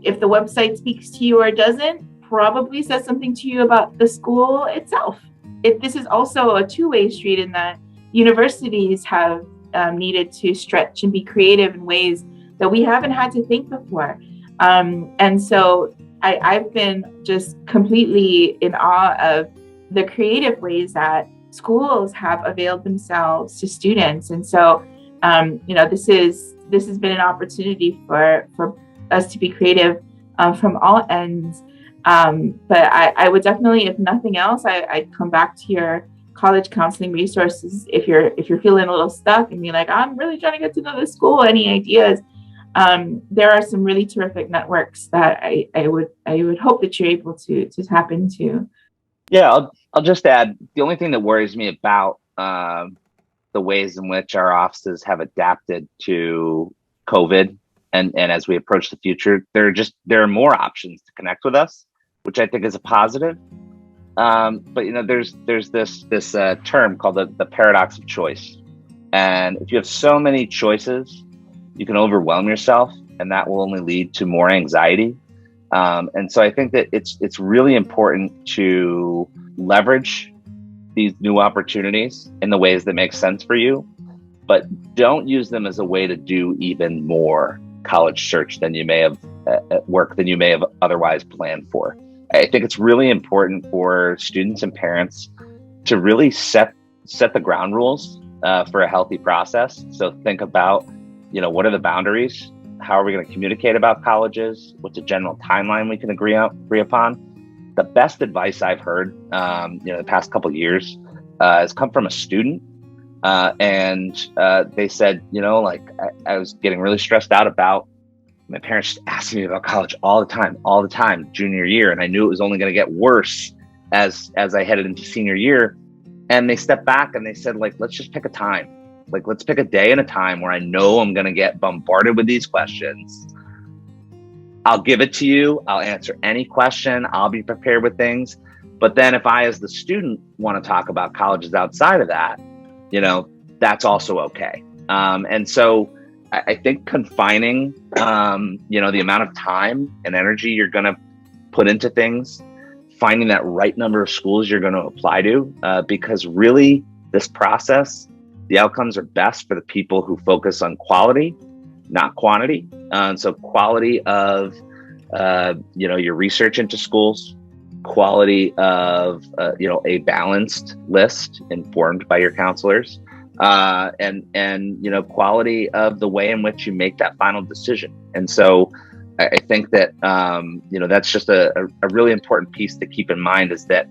if the website speaks to you or doesn't, probably says something to you about the school itself. This is also a two-way street in that universities have needed to stretch and be creative in ways that we haven't had to think before. And so I've been just completely in awe of the creative ways that schools have availed themselves to students. And so, this has been an opportunity for us to be creative from all ends. But I would definitely, if nothing else, I'd come back to your college counseling resources if you're feeling a little stuck and be like, I'm really trying to get to know this school. Any ideas? There are some really terrific networks that I would hope that you're able to tap into. Yeah, I'll just add, the only thing that worries me about the ways in which our offices have adapted to COVID and as we approach the future, there are more options to connect with us, which I think is a positive. But there's this term called the paradox of choice. And if you have so many choices, you can overwhelm yourself, and that will only lead to more anxiety. And so I think that it's really important to leverage these new opportunities in the ways that make sense for you, but don't use them as a way to do even more college search than you may have than you may have otherwise planned for. I think it's really important for students and parents to really set the ground rules for a healthy process. So think about, what are the boundaries? How are we going to communicate about colleges? What's a general timeline we can agree upon? The best advice I've heard, the past couple of years, has come from a student, and they said, I was getting really stressed out about my parents just asking me about college all the time, junior year, and I knew it was only going to get worse as I headed into senior year. And they stepped back and they said, let's just pick a time. Let's pick a day and a time where I know I'm going to get bombarded with these questions. I'll give it to you. I'll answer any question. I'll be prepared with things. But then if I, as the student, want to talk about colleges outside of that, that's also okay. And so I think confining, the amount of time and energy you're going to put into things, finding that right number of schools you're going to apply to, because really this process, the outcomes are best for the people who focus on quality, not quantity. And so quality of, your research into schools, quality of, a balanced list informed by your counselors, and quality of the way in which you make that final decision. And so I think that, that's just a really important piece to keep in mind, is that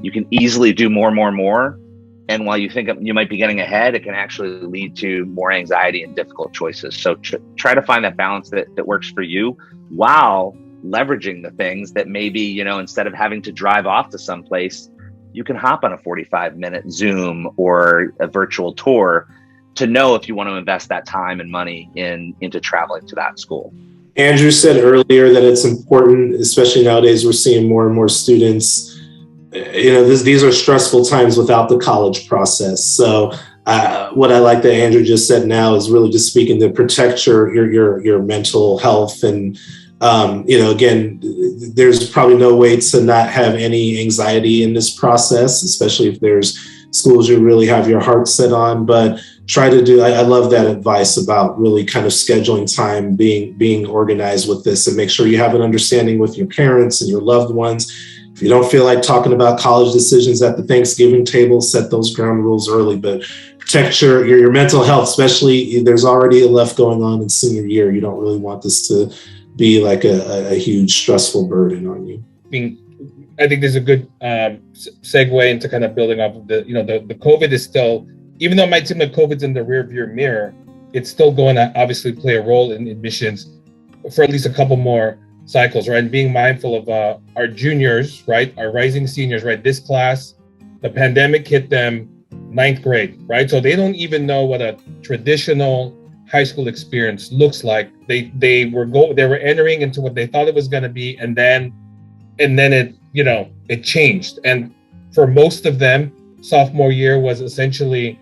you can easily do more. And while you think you might be getting ahead, it can actually lead to more anxiety and difficult choices. So try to find that balance that works for you, while leveraging the things that maybe, instead of having to drive off to someplace, you can hop on a 45-minute Zoom or a virtual tour to know if you want to invest that time and money into traveling to that school. Andrew said earlier that it's important, especially nowadays, we're seeing more and more students. These are stressful times without the college process. So what I like that Andrew just said now is really just speaking to protect your mental health. And, again, there's probably no way to not have any anxiety in this process, especially if there's schools you really have your heart set on. But try to do, I love that advice about really kind of scheduling time, being organized with this, and make sure you have an understanding with your parents and your loved ones. If you don't feel like talking about college decisions at the Thanksgiving table, set those ground rules early, but protect your mental health, especially there's already enough going on in senior year. You don't really want this to be like a huge stressful burden on you. I think there's a good segue into kind of building off of the COVID is still, even though it might seem like COVID's in the rearview mirror, it's still going to obviously play a role in admissions for at least a couple more cycles, right? And being mindful of our juniors, right? Our rising seniors, right? This class the pandemic hit them ninth grade, right? So they don't even know what a traditional high school experience looks like. They were entering into what they thought it was going to be, and then it changed. And for most of them, sophomore year was essentially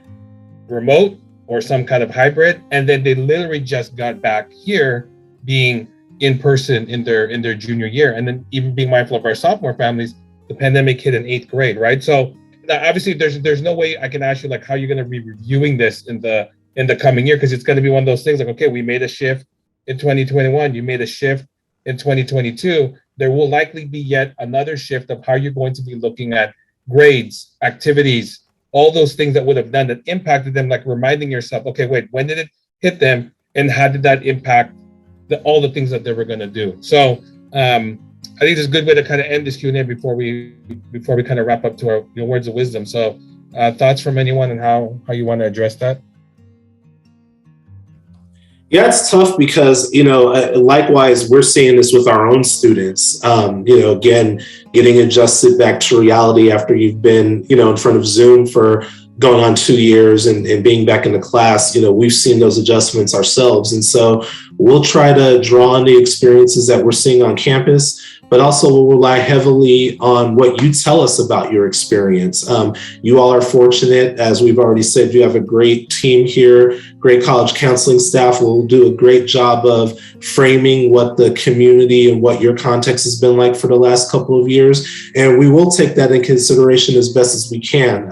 remote or some kind of hybrid, and then they literally just got back here being in person in their junior year. And then even being mindful of our sophomore families, the pandemic hit in eighth grade, right? So obviously there's no way I can ask you like how you're going to be reviewing this in the coming year, because it's going to be one of those things like, okay, we made a shift in 2021, you made a shift in 2022. There will likely be yet another shift of how you're going to be looking at grades, activities, all those things that would have done that impacted them, like reminding yourself, okay, wait, when did it hit them, and how did that impact all the things that they were going to do? So I think it's a good way to kind of end this Q&A before we kind of wrap up to our words of wisdom. So thoughts from anyone and how you want to address that? Yeah, it's tough because, likewise, we're seeing this with our own students, again, getting adjusted back to reality after you've been, in front of Zoom for going on 2 years and being back in the class. We've seen those adjustments ourselves. And so we'll try to draw on the experiences that we're seeing on campus, but also we'll rely heavily on what you tell us about your experience. You all are fortunate, as we've already said, you have a great team here, great college counseling staff will do a great job of framing what the community and what your context has been like for the last couple of years. And we will take that in consideration as best as we can.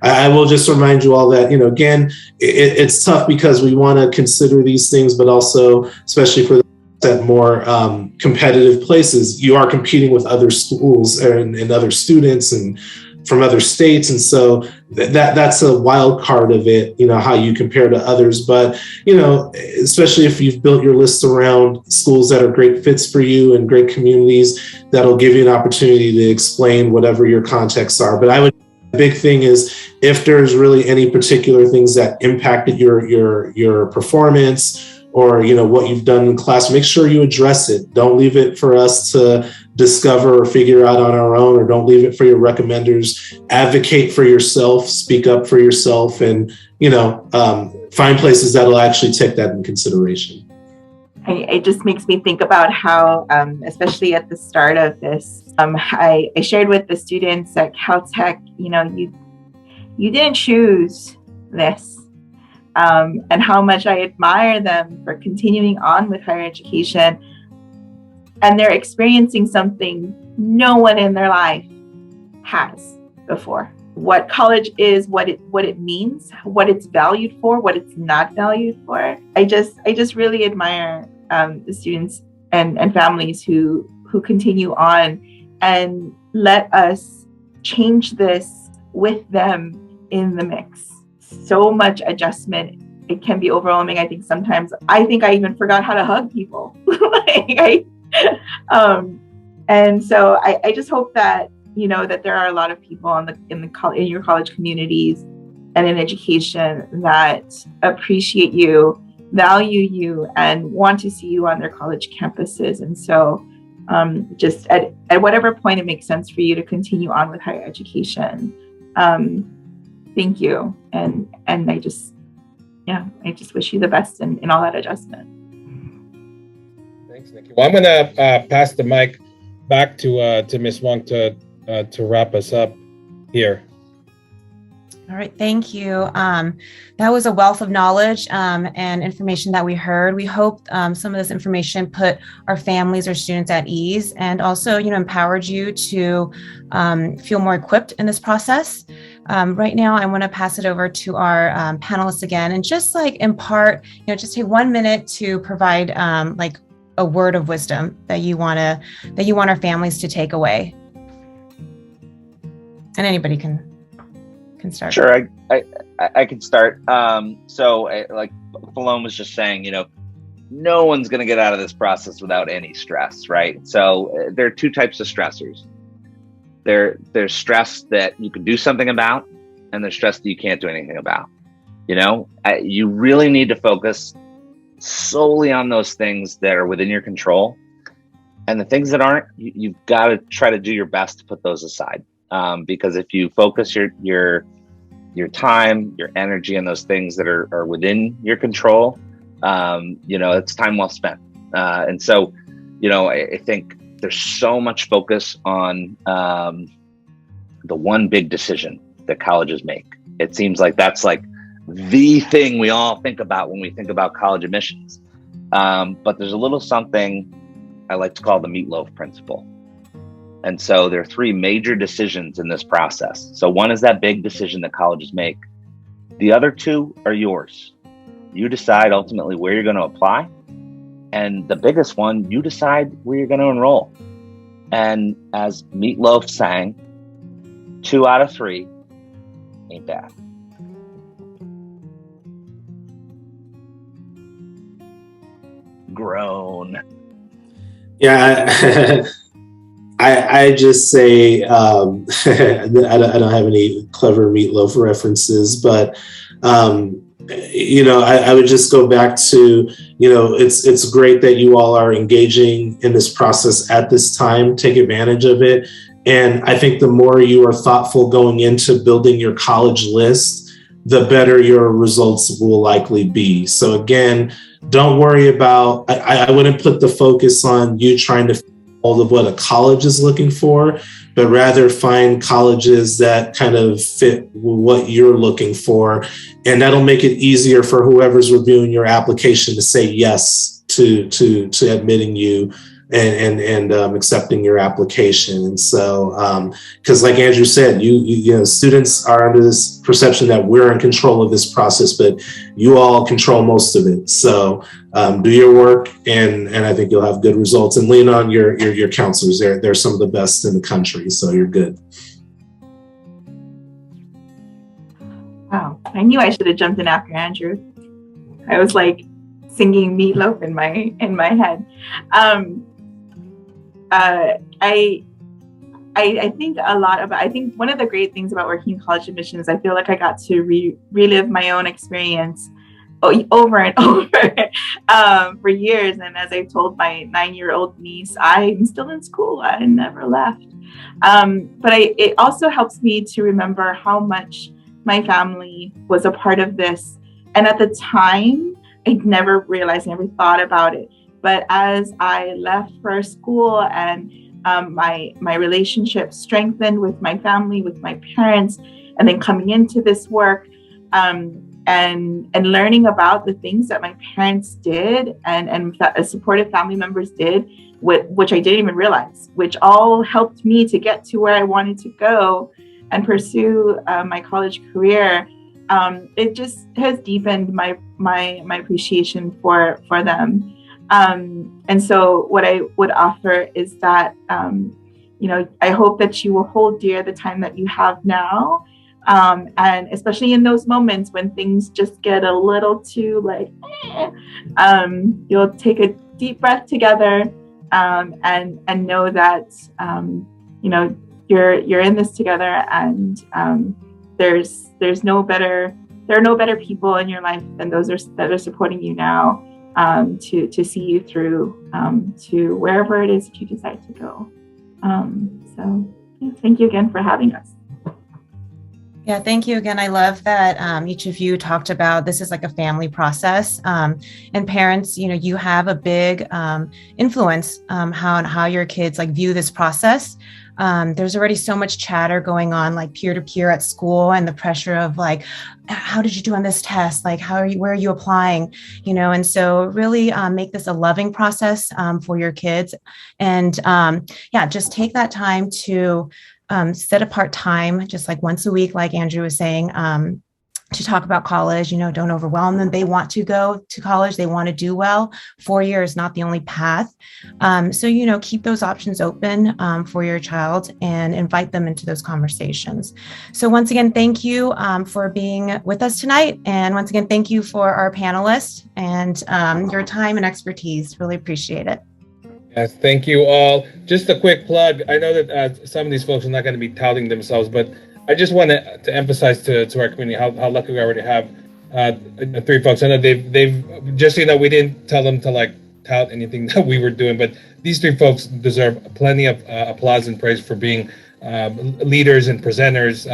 I will just remind you all that, again, it's tough because we want to consider these things, but also, especially for at more competitive places, you are competing with other schools and other students and from other states. And so that's a wild card of it, how you compare to others. But, especially if you've built your list around schools that are great fits for you and great communities, that'll give you an opportunity to explain whatever your contexts are. But the big thing is if there's really any particular things that impacted your performance, or what you've done in class, make sure you address it. Don't leave it for us to discover or figure out on our own, or don't leave it for your recommenders. Advocate for yourself, speak up for yourself, and find places that'll actually take that in consideration. It just makes me think about how, especially at the start of this, I shared with the students at Caltech, you didn't choose this. And how much I admire them for continuing on with higher education. And they're experiencing something no one in their life has before. What college is, what it means, what it's valued for, what it's not valued for. I just really admire the students and families who continue on and let us change this with them in the mix. So much adjustment, it can be overwhelming. I think sometimes I even forgot how to hug people. And so I just hope that that there are a lot of people in your college communities and in education that appreciate you, value you, and want to see you on their college campuses. And so just at whatever point it makes sense for you to continue on with higher education. Thank you. And I just wish you the best in all that adjustment. Thanks, Nikki. Well, I'm going to pass the mic back to Ms. Wong to wrap us up here. All right, thank you. That was a wealth of knowledge and information that we heard. We hope some of this information put our families or students at ease, and also, empowered you to feel more equipped in this process. Right now, I want to pass it over to our panelists again, and just impart, just take 1 minute to provide a word of wisdom that you want our families to take away. And anybody can start. Sure, I can start. So like Falone was just saying, no one's going to get out of this process without any stress, right? So there are two types of stressors. There's stress that you can do something about, and there's stress that you can't do anything about. You really need to focus solely on those things that are within your control, and the things that aren't, you've got to try to do your best to put those aside. because if you focus your time, your energy on those things that are within your control, it's time well spent. And so, I think there's so much focus on the one big decision that colleges make. It seems like that's like the thing we all think about when we think about college admissions. But there's a little something I like to call the meatloaf principle. And so there are three major decisions in this process. So one is that big decision that colleges make. The other two are yours. You decide ultimately where you're going to apply. And the biggest one, you decide where you're going to enroll. And as Meatloaf sang, 2 out of 3 ain't bad. Grown. Yeah, I just say I don't have any clever Meatloaf references, but I would just go back to, it's great that you all are engaging in this process at this time. Take advantage of it. And I think the more you are thoughtful going into building your college list, the better your results will likely be. So again, don't worry about, I wouldn't put the focus on you trying to all of what a college is looking for, but rather find colleges that kind of fit what you're looking for. And that'll make it easier for whoever's reviewing your application to say yes to admitting you and accepting your application. And so, because like Andrew said, students are under this perception that we're in control of this process, but you all control most of it. So do your work, and I think you'll have good results. And lean on your counselors. They're some of the best in the country, so you're good. Wow, I knew I should have jumped in after Andrew. I was like singing Meatloaf in my head. I think I think one of the great things about working in college admissions, I feel like I got to relive my own experience over and over for years. And as I told my 9-year-old niece, I'm still in school. I never left. But it also helps me to remember how much my family was a part of this. And at the time, I never realized, never thought about it. But as I left for school and my relationship strengthened with my family, with my parents, and then coming into this work and learning about the things that my parents did and supportive family members did, which I didn't even realize, which all helped me to get to where I wanted to go and pursue my college career. It just has deepened my appreciation for them. And so what I would offer is that, I hope that you will hold dear the time that you have now. And especially in those moments when things just get a little too you'll take a deep breath together, and know that, you're in this together, and there are no better people in your life than those that are supporting you now, to see you through to wherever it is that you decide to go. Thank you again for having us. Yeah, thank you again. I love that each of you talked about this is like a family process, and parents, you have a big influence how your kids view this process. There's already so much chatter going on, peer to peer at school, and the pressure of how did you do on this test? Where are you applying? And so really make this a loving process for your kids, and just take that time to set apart time, just once a week, like Andrew was saying, to talk about college. Don't overwhelm them. They want to go to college. They want to do well. 4 years is not the only path. So, keep those options open for your child and invite them into those conversations. So once again, thank you for being with us tonight. And once again, thank you for our panelists and your time and expertise. Really appreciate it. Yes, thank you all. Just a quick plug. I know that some of these folks are not going to be touting themselves, but I just want to emphasize to our community how lucky we already have 3 folks. I know they've just we didn't tell them to tout anything that we were doing, but these 3 folks deserve plenty of applause and praise for being leaders and presenters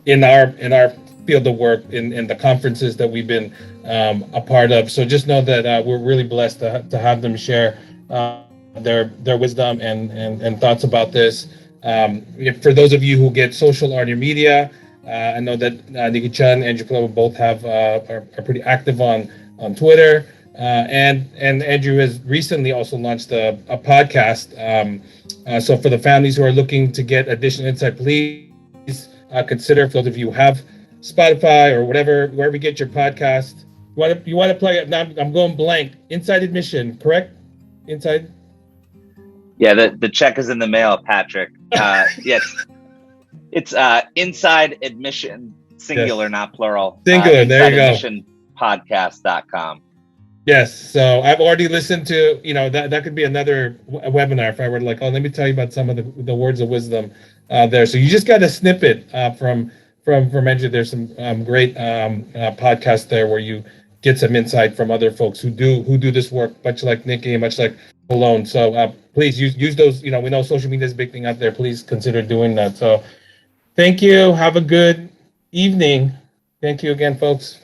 in our field of work in the conferences that we've been a part of. So just know that we're really blessed to have them share their wisdom and thoughts about this. For those of you who get social on your media, I know that Nikki Chun and Andrew Plow both are pretty active on Twitter, and Andrew has recently also launched a podcast. So for the families who are looking to get additional insight, please consider, for those of you who have Spotify or wherever you get your podcast. You want to plug it? Now I'm going blank. Inside Admission, correct? Inside. Yeah, the check is in the mail, Patrick. Yes, it's Inside Admission, singular, Yes. not plural. Singular. There you go. InsideAdmissionPodcast.com. Yes. So I've already listened to, that could be another webinar if I were like, oh, let me tell you about some of the words of wisdom there. So you just got a snippet from Andrew. There's some great podcasts there where you get some insight from other folks who do this work, much like Nikki, much like Alone. So please use those. We know social media is a big thing out there. Please consider doing that. So thank you. Have a good evening. Thank you again, folks.